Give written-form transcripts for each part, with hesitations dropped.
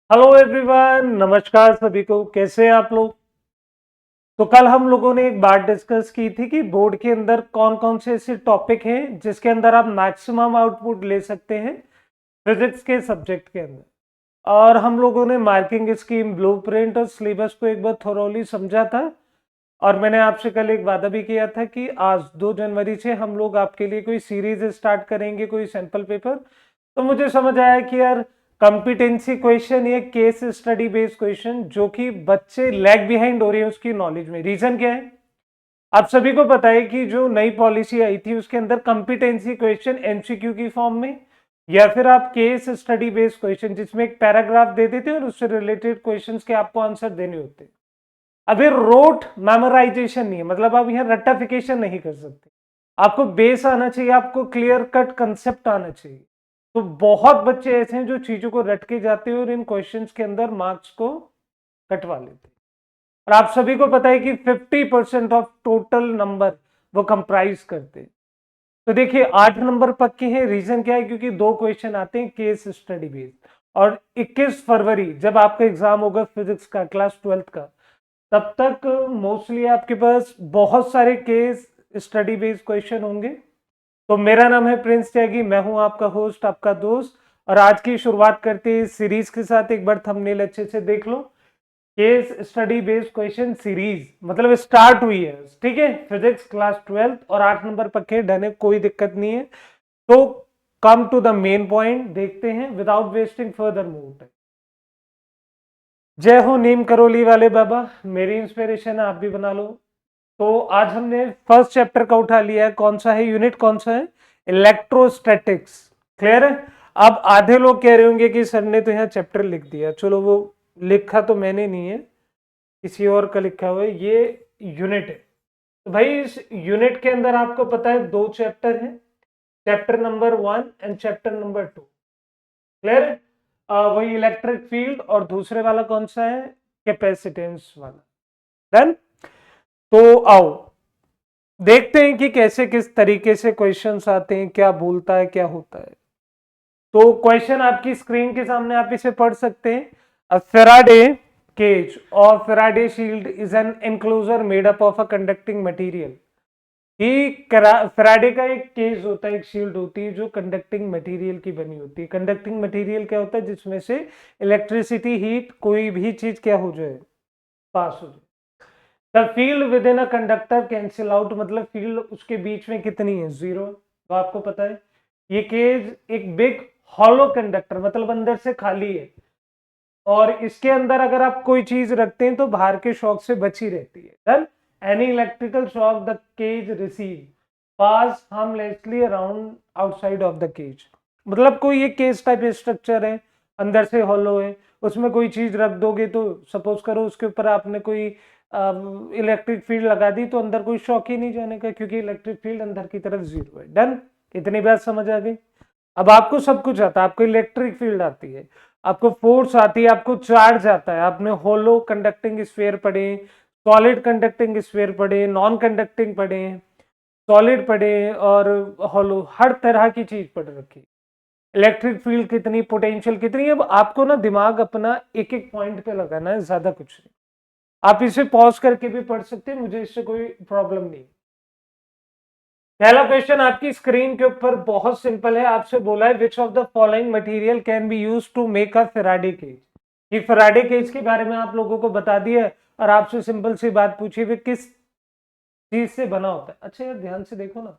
Hello everyone, नमस्कार सभी को। कैसे हैं आप लोग? तो कल हम लोगों ने एक बात डिस्कस की थी कि बोर्ड के अंदर कौन कौन से ऐसे टॉपिक हैं जिसके अंदर आप मैक्सिमम आउटपुट ले सकते हैं फिजिक्स के सब्जेक्ट के अंदर। और हम लोगों ने मार्किंग स्कीम, ब्लूप्रिंट और सिलेबस को एक बार थोरोली समझा था। और मैंने आपसे कल एक वादा भी किया था कि आज 2 जनवरी से हम लोग आपके लिए कोई सीरीज स्टार्ट करेंगे, कोई सैंपल पेपर। तो मुझे समझ आया कि यार कॉम्पिटेंसी क्वेश्चन या केस स्टडी बेस्ड क्वेश्चन जो कि बच्चे लैग बिहाइंड हो रहे हैं उसकी नॉलेज में, रीजन क्या है? आप सभी को पता है कि जो नई पॉलिसी आई थी उसके अंदर कॉम्पिटेंसी क्वेश्चन एमसीक्यू की फॉर्म में या फिर आप केस स्टडी बेस्ड क्वेश्चन जिसमें एक पैराग्राफ दे देते हैं और उससे रिलेटेड क्वेश्चंस के आपको आंसर देने होते हैं। अभी रोट मेमोराइजेशन नहीं है, मतलब आप यहाँ रट्टाफिकेशन नहीं कर सकते। आपको बेस आना चाहिए, आपको क्लियर कट कंसेप्ट आना चाहिए। तो बहुत बच्चे ऐसे हैं जो चीजों को रट के जाते हैं और इन क्वेश्चंस के अंदर मार्क्स को कटवा लेते हैं। और आप सभी को पता है कि 50% ऑफ टोटल नंबर वो कंप्राइज करते हैं। तो देखिए 8 नंबर पक्के हैं। रीजन क्या है? क्योंकि 2 क्वेश्चन आते हैं केस स्टडी बेस्ड। और 21 फरवरी जब आपका एग्जाम होगा फिजिक्स का, क्लास 12th का, तब तक मोस्टली आपके पास बहुत सारे केस स्टडी बेस्ड क्वेश्चन होंगे। तो मेरा नाम है प्रिंस त्यागी, मैं हूं आपका होस्ट, आपका दोस्त। और आज की शुरुआत करते हैं सीरीज के साथ। एक बार थंबनेल अच्छे से देख लो। Case study based question series मतलब स्टार्ट हुई है, ठीक है। फिजिक्स क्लास 12th और 8 नंबर पक्के डने, कोई दिक्कत नहीं है। तो come to the main point देखते हैं without wasting further move time. जय हो नीम करोली वाले बाबा, मेरी इंस्पिरेशन है, आप भी बना लो। तो आज हमने फर्स्ट चैप्टर का उठा लिया है। कौन सा है? यूनिट कौन सा है? इलेक्ट्रोस्टैटिक्स। क्लियर है? अब आधे लोग कह रहे होंगे कि सर ने तो यहाँ चैप्टर लिख दिया। चलो, वो लिखा तो मैंने नहीं है, किसी और का लिखा हुआ है। ये यूनिट है। तो भाई इस यूनिट के अंदर आपको पता है 2 चैप्टर हैं, chapter number 1 and chapter number 2। Clear है? वही इलेक्ट्रिक फील्ड, और दूसरे वाला कौन सा है? कैपेसिटेंस वाला। डन। तो आओ देखते हैं कि कैसे किस तरीके से क्वेश्चंस आते हैं, क्या बोलता है, क्या होता है। तो क्वेश्चन आपकी स्क्रीन के सामने, आप इसे पढ़ सकते हैं। अ फेराडे केज और Faraday shield is an enclosure made up of a conducting material. कि फेराडे का एक केज होता है, एक शील्ड होती है जो कंडक्टिंग मटेरियल की बनी होती है। कंडक्टिंग मटेरियल क्या होता है? जिसमें से इलेक्ट्रिसिटी, हीट, कोई भी चीज क्या हो जाए, पास हो जाए। The field with in a conductor cancel out, मतलब फील्ड उसके बीच में कितनी है? 0। तो आपको पता है ये केज एक बिग हॉलो कंडक्टर, मतलब अंदर से खाली है। और इसके अंदर अगर आप कोई चीज रखते हैं तो बाहर के शॉक से बची रहती है। Done. Any electrical shock the cage receive pass harmlessly around outside of the cage. मतलब कोई एक केज टाइप स्ट्रक्चर है, अंदर से हॉलो है, उसमें कोई चीज रख दोगे तो सपोज करो उसके ऊपर आपने कोई इलेक्ट्रिक फील्ड लगा दी, तो अंदर कोई शॉक ही नहीं जाने का, क्योंकि इलेक्ट्रिक फील्ड अंदर की तरफ 0 है। डन। इतनी बात समझ आ गई? अब आपको सब कुछ आता है। आपको इलेक्ट्रिक फील्ड आती है, आपको फोर्स आती है, आपको चार्ज आता है। आपने होलो कंडक्टिंग स्फीयर पढ़े, सॉलिड कंडक्टिंग स्फीयर पढ़े, नॉन कंडक्टिंग पढ़े, सॉलिड पढ़े और होलो, हर तरह की चीज पढ़ रखी। इलेक्ट्रिक फील्ड कितनी, पोटेंशियल कितनी। अब आपको ना दिमाग अपना एक एक पॉइंट पे लगाना है, ज्यादा कुछ नहीं। आप इसे पॉज करके भी पढ़ सकते हैं, मुझे इससे कोई प्रॉब्लम नहीं। पहला क्वेश्चन आपकी स्क्रीन के ऊपर बहुत सिंपल है। आपसे बोला है which of the following material can be used to make a Faraday cage. ये फैराडे केज के बारे में आप लोगों को बता दिया है और आपसे सिंपल सी बात पूछी हुई, किस चीज से बना होता है। अच्छा यार ध्यान से देखो ना,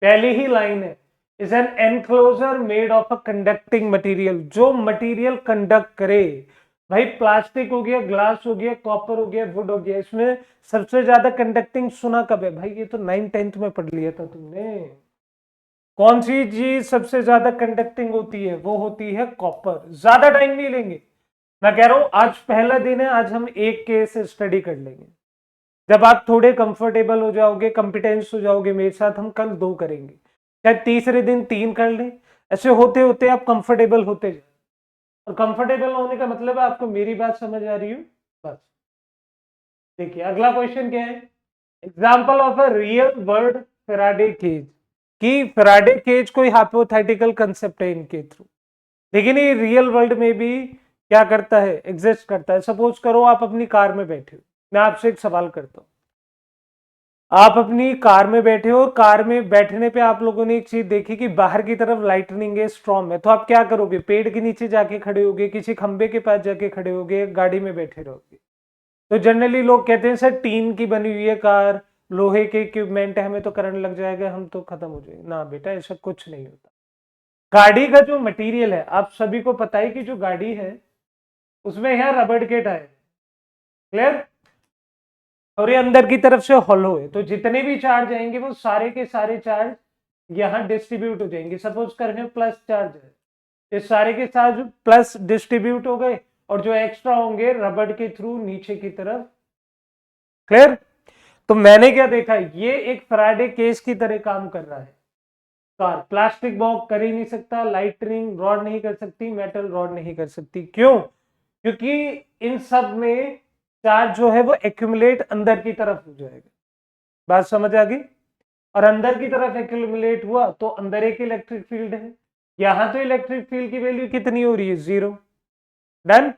पहली ही लाइन है, is an enclosure made of a conducting material. जो मटेरियल कंडक्ट करे, भाई प्लास्टिक हो गया, ग्लास हो गया, कॉपर हो गया, वुड हो गया, इसमें सबसे ज्यादा कंडक्टिंग सुना कब है? भाई ये तो 9th-10th में पढ़ लिया था तुमने। कौन सी चीज सबसे ज्यादा कंडक्टिंग होती है? वो होती है कॉपर। ज्यादा टाइम नहीं लेंगे, मैं कह रहा हूं आज पहला दिन है, आज हम एक केस स्टडी कर लेंगे। जब आप थोड़े कंफर्टेबल हो जाओगे, कॉम्पिटेंस हो जाओगे मेरे साथ, हम कल 2 करेंगे, शायद तीसरे दिन 3 कर लें। ऐसे होते होते आप कंफर्टेबल होते जाए। और कंफर्टेबल होने का मतलब है आपको मेरी बात समझ आ रही हो, बस। देखिए अगला क्वेश्चन क्या है। Example of a real world Faraday cage. कि फेराडे केज कोई हाइपोथेटिकल कंसेप्ट है इनके थ्रू, लेकिन ये रियल वर्ल्ड में भी क्या करता है, एग्जिस्ट करता है। सपोज करो आप अपनी कार में बैठे हो, मैं आपसे एक सवाल करता हूं, आप अपनी कार में बैठे हो, कार में बैठने पे आप लोगों ने एक चीज देखी कि बाहर की तरफ लाइटनिंग है, स्ट्रॉन्ग है, तो आप क्या करोगे, पेड़ के नीचे जाके खड़े होगे, किसी खंबे के पास जाके खड़े होगे, गाड़ी में बैठे रहोगे। तो जनरली लोग कहते हैं सर टीन की बनी हुई है कार, लोहे के इक्विपमेंट है, हमें तो करंट लग जाएगा, हम तो खत्म हो जाएंगे। ना बेटा, ऐसा कुछ नहीं होता। गाड़ी का जो मटेरियल है, आप सभी को पता है कि जो गाड़ी है उसमें यहाँ रबड़ के टायर, क्लियर, और ये अंदर की तरफ से हॉलो है, तो जितने भी चार्ज आएंगे वो सारे के सारे चार्ज यहाँ डिस्ट्रीब्यूट हो जाएंगे। सपोज करें प्लस चार्ज है, ये सारे के साथ प्लस डिस्ट्रीब्यूट हो गए, और जो एक्स्ट्रा होंगे रबड़ के थ्रू नीचे की तरफ, क्लियर। तो मैंने क्या देखा, ये एक फैराडे केस की तरह काम कर रहा है। कार प्लास्टिक बॉक्स कर ही नहीं सकता, लाइटनिंग रॉड नहीं कर सकती, मेटल रॉड नहीं कर सकती। क्यों? क्योंकि इन सब में चार्ज जो है वो एक्यूमुलेट अंदर की तरफ हो जाएगा। बात समझ आ गई? और अंदर की तरफ एक्यूमुलेट हुआ तो अंदर एक इलेक्ट्रिक फील्ड है। यहां तो इलेक्ट्रिक फील्ड की वैल्यू कितनी हो रही है, 0। डन।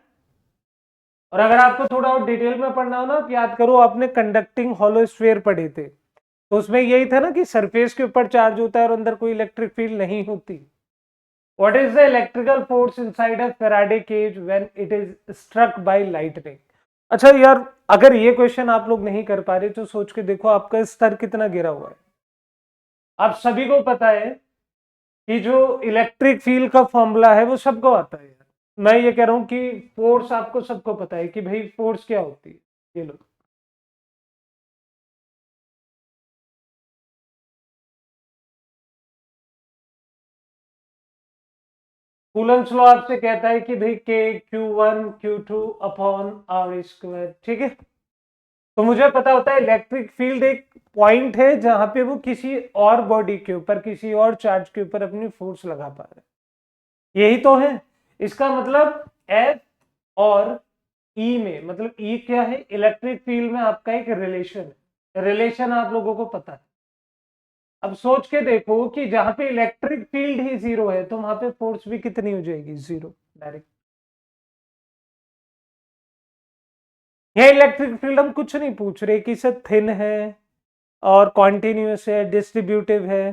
और अगर आपको थोड़ा और डिटेल में पढ़ना हो ना, तो याद करो आपने कंडक्टिंग हॉलो स्फीयर पढ़े थे, तो उसमें यही था ना कि सरफेस के ऊपर चार्ज होता है और अंदर कोई इलेक्ट्रिक फील्ड नहीं होती। What is the electrical force inside a Faraday cage when it is struck by lightning? अच्छा यार, अगर ये क्वेश्चन आप लोग नहीं कर पा रहे तो सोच के देखो आपका स्तर कितना गिरा हुआ है। आप सभी को पता है कि जो इलेक्ट्रिक फील्ड का फॉर्मूला है वो सबको आता है यार। मैं ये कह रहा हूं कि फोर्स आपको सबको पता है कि भाई फोर्स क्या होती है। ये लो, कूलम्स लॉ आपसे कहता है कि भाई के Q1 Q2 upon are square, ठीक है। तो मुझे पता होता है इलेक्ट्रिक फील्ड एक पॉइंट है जहां पे वो किसी और बॉडी के ऊपर, किसी और चार्ज के ऊपर अपनी फोर्स लगा पा रहा है, यही तो है। इसका मतलब एफ और ई में, मतलब ई क्या है, इलेक्ट्रिक फील्ड में आपका एक रिलेशन है। रिलेशन आप लोगों को पता है। अब सोच के देखो कि जहां पे इलेक्ट्रिक फील्ड ही 0 है तो वहां पे फोर्स भी कितनी हो जाएगी, 0 डायरेक्ट। यह इलेक्ट्रिक फील्ड हम कुछ नहीं पूछ रहे कि सर थिन है और कॉन्टिन्यूस है, डिस्ट्रीब्यूटिव है,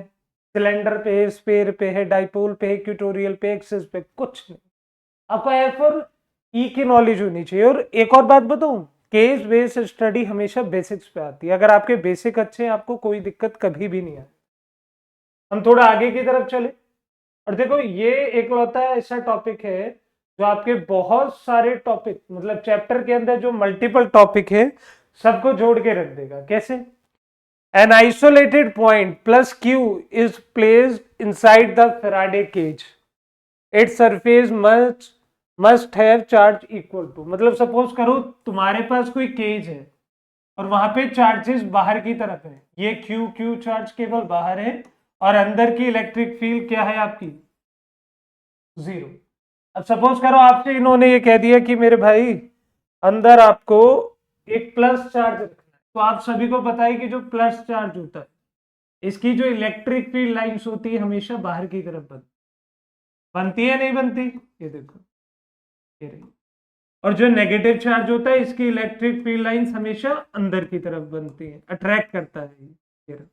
सिलेंडर पे है, स्फीयर पे है, डाइपोल पे है, इक्वेटोरियल पे, एक्सिस पे, कुछ नहीं। आपको एफ और ई की नॉलेज होनी चाहिए। और एक और बात बताऊं, केस बेस्ड स्टडी हमेशा बेसिक्स पे आती है। अगर आपके बेसिक अच्छे हैं आपको कोई दिक्कत कभी भी नहीं आती। हम थोड़ा आगे की तरफ चले और देखो, ये एक लौता ऐसा टॉपिक है जो आपके बहुत सारे टॉपिक, मतलब चैप्टर के अंदर जो मल्टीपल टॉपिक है सबको जोड़ के रख देगा। कैसे? An isolated point plus Q is placed inside the Faraday cage. Its surface must have charge equal to, मतलब सपोज करो तुम्हारे पास कोई केज है और वहां पे चार्जेस बाहर की तरफ है, ये क्यू चार्ज केवल बाहर है और अंदर की इलेक्ट्रिक फील्ड क्या है आपकी, 0। अब सपोज करो आपसे इन्होंने ये कह दिया कि मेरे भाई अंदर आपको एक प्लस चार्ज रखना है, तो आप सभी को पता है कि जो प्लस चार्ज होता है इसकी जो इलेक्ट्रिक फील्ड लाइंस होती है हमेशा बाहर की तरफ बनती है, नहीं बनती? ये देखो, ये रही। और जो नेगेटिव चार्ज होता है इसकी इलेक्ट्रिक फील्ड लाइंस हमेशा अंदर की तरफ बनती है, अट्रैक्ट करता है ये रहा।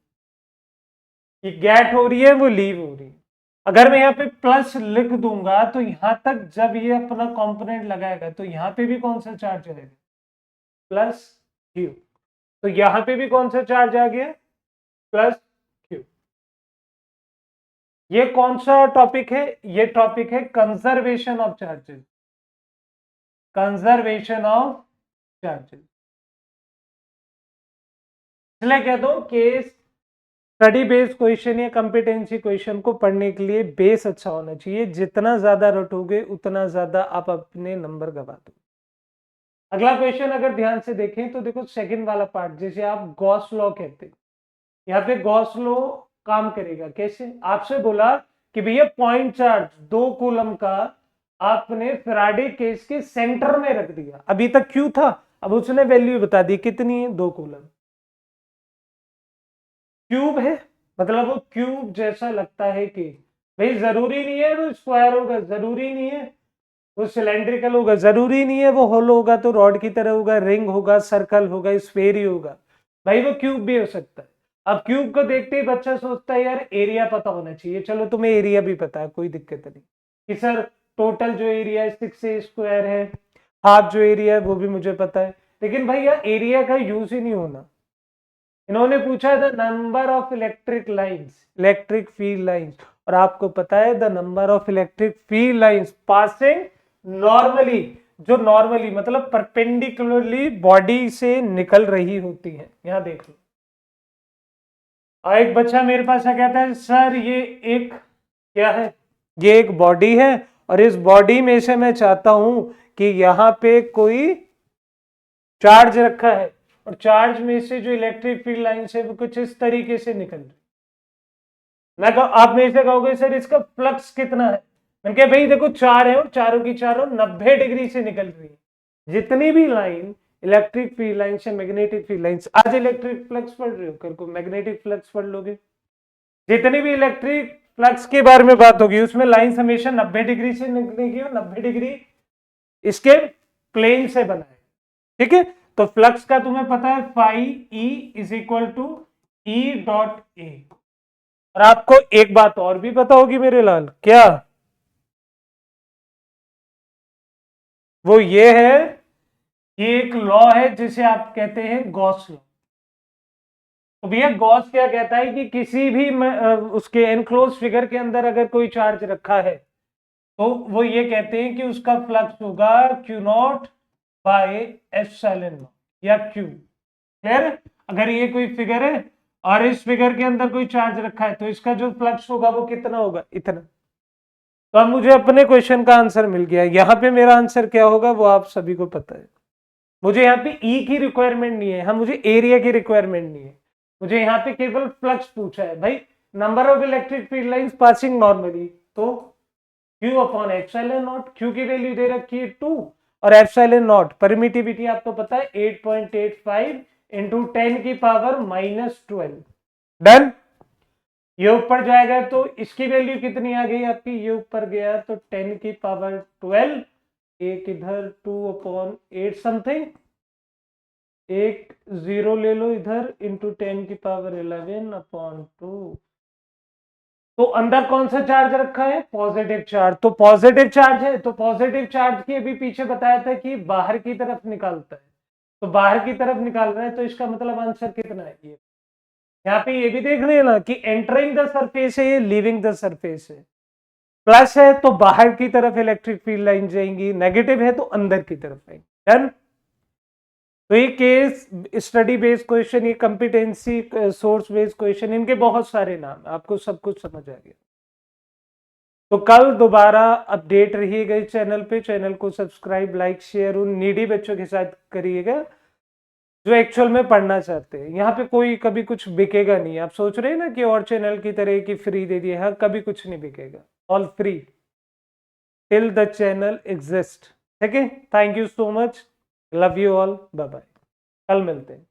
ये गेट हो रही है, वो लीव हो रही है। अगर मैं यहाँ पे प्लस लिख दूंगा तो यहां तक जब ये अपना कंपोनेंट लगाएगा तो यहाँ पे भी कौन सा चार्ज आएगा, प्लस क्यू। तो यहाँ पे भी कौन सा चार्ज आ गया, प्लस क्यू। ये कौन सा टॉपिक है, ये टॉपिक है conservation of charges. Conservation of charges, इसलिए कहता हूं केस स्टडी बेस्ड क्वेश्चन या कंपिटेंसी क्वेश्चन को पढ़ने के लिए बेस अच्छा होना चाहिए। जितना ज्यादा रटोगे उतना ज्यादा आप अपने नंबर गवा दो। अगला क्वेश्चन अगर ध्यान से देखें तो देखो सेकंड वाला पार्ट, जैसे आप गॉस लॉ कहते हैं, यहाँ पे गॉस लॉ काम करेगा कैसे। आपसे बोला कि भैया पॉइंट चार्ज 2 कूलम का आपने फैराडे केस के सेंटर में रख दिया, अभी तक क्यू था, अब उसने वैल्यू बता दी कितनी है, 2 कूलम। क्यूब है, मतलब वो क्यूब जैसा लगता है कि भाई जरूरी नहीं है वो स्क्वायर होगा, जरूरी नहीं है वो सिलेंड्रिकल होगा, जरूरी नहीं है वो होलो होगा तो रॉड की तरह होगा, रिंग होगा, सर्कल होगा, स्फेयर ही होगा, भाई वो क्यूब भी हो सकता है। अब क्यूब को देखते ही बच्चा सोचता है यार एरिया पता होना चाहिए, चलो तुम्हें एरिया भी पता है, कोई दिक्कत नहीं कि सर टोटल जो एरिया है 6a² है, हाफ जो एरिया है वो भी मुझे पता है, लेकिन भाई यार एरिया का यूज ही नहीं होना। इन्होंने पूछा the number of electric lines, electric field lines, और आपको पता है the number of electric field lines passing normally, जो नॉर्मली मतलब परपेंडिकुलरली बॉडी से निकल रही होती है। यहां देख लो, और एक बच्चा मेरे पास आ कहता है सर ये एक क्या है, ये एक बॉडी है और इस बॉडी में से मैं चाहता हूं कि यहां पे कोई चार्ज रखा है और चार्ज में से जो इलेक्ट्रिक फील्ड लाइन है वो कुछ इस तरीके से निकल रही। मैं आप मेरे से कहोगे सर इसका फ्लक्स कितना है, मैंने कहा भाई देखो चार है और चारों की चारों 90 डिग्री से निकल रही है। जितनी भी लाइन इलेक्ट्रिक फील्ड लाइन से मैग्नेटिक फील्ड लाइन, आज इलेक्ट्रिक फ्लक्स पढ़ रहे हो, कल को मैग्नेटिक फ्लक्स पढ़ लोगे, जितनी भी इलेक्ट्रिक फ्लक्स के बारे में बात होगी उसमें लाइन हमेशा 90 डिग्री से निकलेगी और 90 डिग्री इसके प्लेन से बना है, ठीक है। तो फ्लक्स का तुम्हें पता है phi E is equal to E dot A. और आपको एक बात और भी पता होगी मेरे लाल, क्या वो ये है, ये एक लॉ है जिसे आप कहते हैं गॉस लॉ। तो भैया गॉस क्या कहता है कि किसी भी उसके एनक्लोज फिगर के अंदर अगर कोई चार्ज रखा है तो वो ये कहते हैं कि उसका फ्लक्स होगा Q not by epsilon not या क्यू। क्लियर है? अगर ये कोई फिगर है और इस फिगर के अंदर कोई चार्ज रखा है तो इसका जो फ्लक्स होगा वो कितना होगा, इतना। तो अब मुझे अपने क्वेश्चन का आंसर मिल गया, यहाँ पे मेरा आंसर क्या होगा वो आप सभी को पता है। मुझे यहाँ पे ई की रिक्वायरमेंट नहीं है, हाँ मुझे एरिया की रिक्वायरमेंट नहीं है, मुझे यहाँ पे केवल फ्लक्स पूछा है भाई, number of electric field lines passing normally, तो Q upon epsilon not, Q की वैल्यू दे रखी है 2 और एप्सिलॉन नॉट परमिटिविटी आपको पता है 8.85 इंटू 10 की पावर -12। डन। ये ऊपर जाएगा तो इसकी वैल्यू कितनी आ गई आपकी, ये ऊपर गया तो 10 की पावर 12, एक इधर 2/8 समथिंग, एक जीरो ले लो इधर इंटू 10 की पावर 11/2। तो अंदर कौन सा चार्ज रखा है, पॉजिटिव चार्ज, तो पॉजिटिव चार्ज है तो पॉजिटिव चार्ज की अभी पीछे बताया था कि बाहर की तरफ निकालता है, तो बाहर की तरफ निकाल रहा है तो इसका मतलब आंसर कितना है, ये यहाँ पे ये भी देख लेना कि एंटरिंग द सरफेस है, ये लीविंग द सरफेस है। प्लस है तो बाहर की तरफ इलेक्ट्रिक फील्ड लाइन जाएंगी, नेगेटिव है तो अंदर की तरफ आएंगी। डन। तो ये केस स्टडी बेस्ड क्वेश्चन, ये कंपिटेंसी सोर्स बेस्ड क्वेश्चन, इनके बहुत सारे नाम, आपको सब कुछ समझ आ गया। तो कल दोबारा अपडेट रहिएगा इस चैनल पे, चैनल को सब्सक्राइब लाइक शेयर उन नीडी बच्चों के साथ करिएगा जो एक्चुअल में पढ़ना चाहते हैं। यहाँ पे कोई कभी कुछ बिकेगा नहीं, आप सोच रहे हैं ना कि और चैनल की तरह की फ्री दे दिए, हाँ कभी कुछ नहीं बिकेगा, all free till the channel exist. ठीक है, thank you so much, love you all, bye bye, कल मिलते हैं।